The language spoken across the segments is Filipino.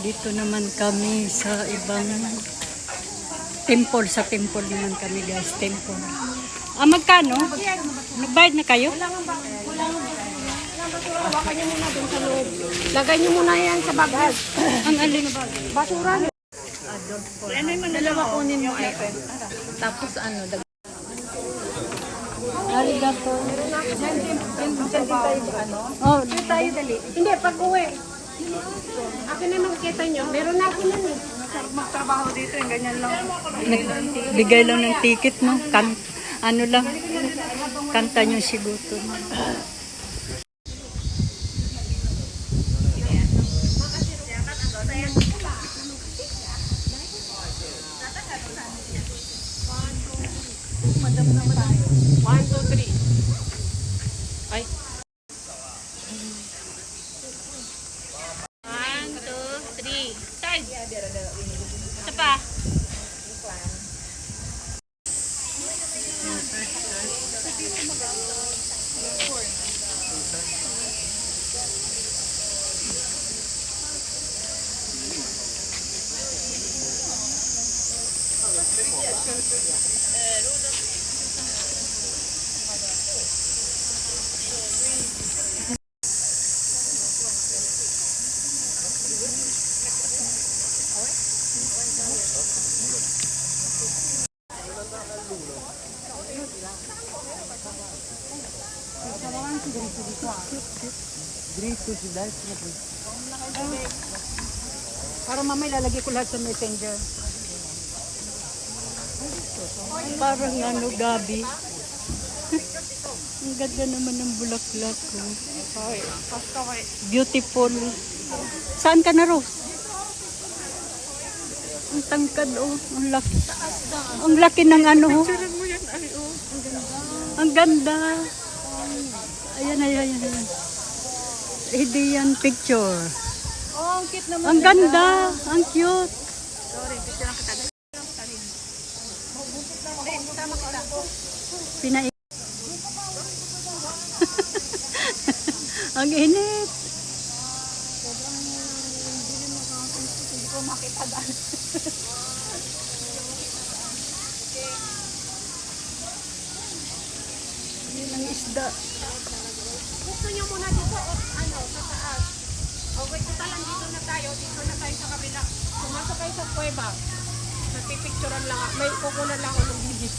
Dito naman kami sa ibang temple. Sa temple naman kami guys. Temple. Magkano? Nagbayad na kayo? Hawakan niyo muna dun sa loob. Lagay niyo muna yan sa bag. Ang alin na bag? Basura. Ano yung Dalawa kunin mo iPad. Tapos ano, Arigato. Diyan tayo ano? Oh, Tayo dali. Hindi, pag-uwi. Akin na makikita niyo. Meron na ako nun eh. Magtrabaho dito, yung ganyan lang. bigay lang ng ticket, no? Ano lang, kanta nyo siguto. Madam naman tayo. 1, 2, 3. Ay. 1, 2, 3. Side. Isa pa. Para mamaya lalagay ko lahat sa messenger. Parang ano, Gabi. Ang ganda naman ng bulaklak ko. Beautiful. Saan ka na, Rose? Ang tangkad, oh. Ang laki. Ang laki ng ano, oh. Ang ganda. Ayan, ayan, ayan. Hindi yan picture. Oh, ang cute naman. Ang ganda. Ang cute. Sorry, picture lang kita. Tama kita. Pinai. Ang init. Hindi ko makita daan. Yan ang isda. Gusto niyo muna dito o ano, sa taas. Okay, kita lang dito na tayo sa kabila. Pumasok kayo sa kuweba. Nagpipicturean lang ako. May kukunan lang ako ng video.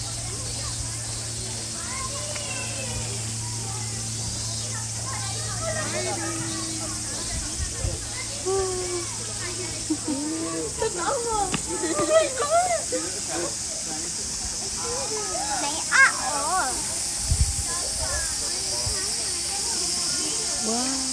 Wow.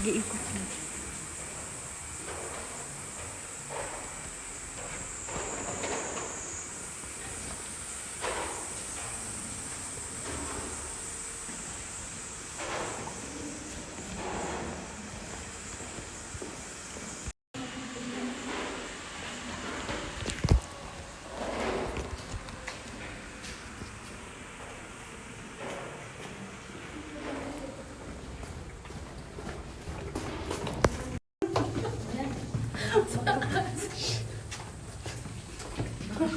一股。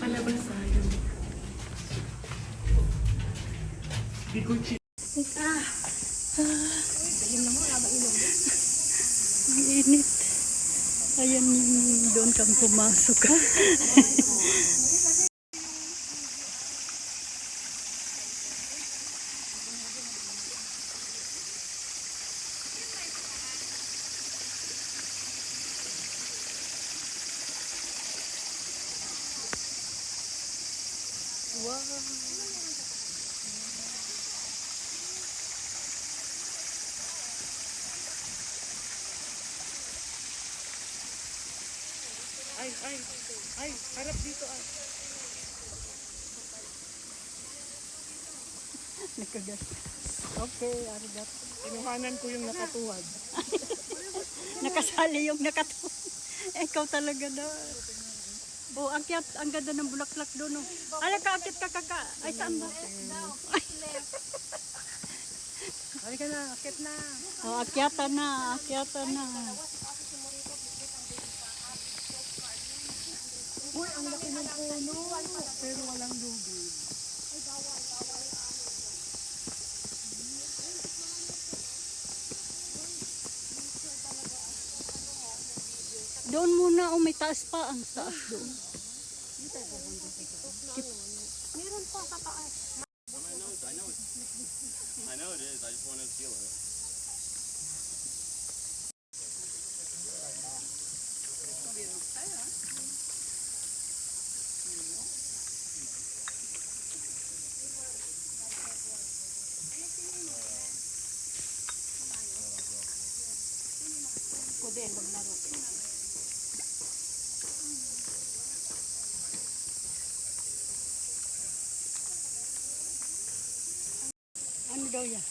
Palabas tayo. Ang init. Ayan, doon kang pumasok. Wow. Ay, harap dito ay. Nakagat. Okay, arigato. Inuhanan ko yung nakatuwad. Nakasali yung nakatu. Ikaw talaga na. Oh, akyat. Ang ganda ng bulaklak doon. Oh. Ala ka, akyat ka kaka. Ay, saan ba? Halika na, akit na. Oh, akyatan na. Akyatan na. Uy, ang laki ng puno. Pero walang lubid. Doon muna. Oh, may taas pa. Ang taas doon. Meron pa sa taas. I know it is. I just want to feel it. Pwede, maglaro. Ano daw yan?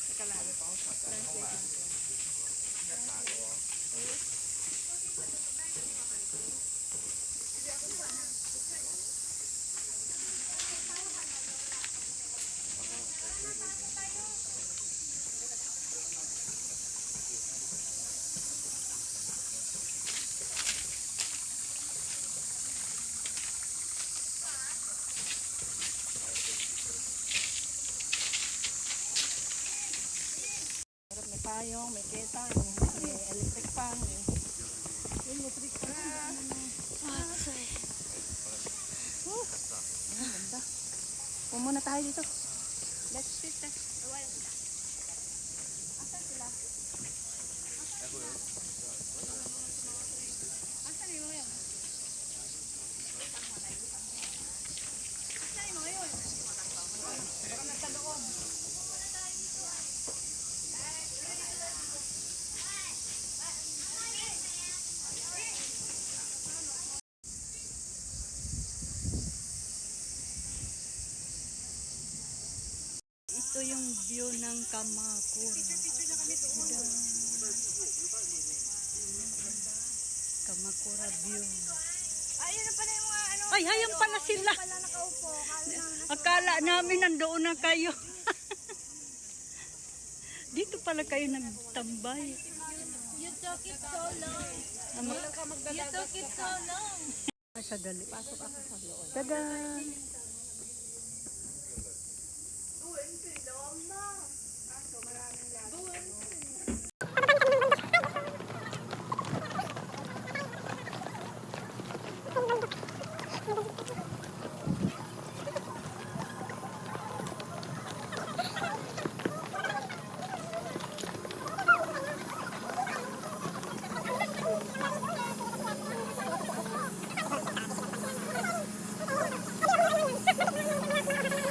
May payong, may ketang, may electric fan. Yung electric fan. Ganda. Pumunta tayo dito. Let's sit a while. Asan sila? Asan yung yun? Asan yung yun? Baka nasa loob. Ito yung view ng Kamakura. Kamakura view. Ayun na pala yung mga ano. Ay, hayang pala sila. Wala nakaupo. Akala namin nandoon na kayo. Dito pala kayo nagtambay. You took it so long. You took it so long. Ay, sadali. Pasok ako sa loob. Dagan.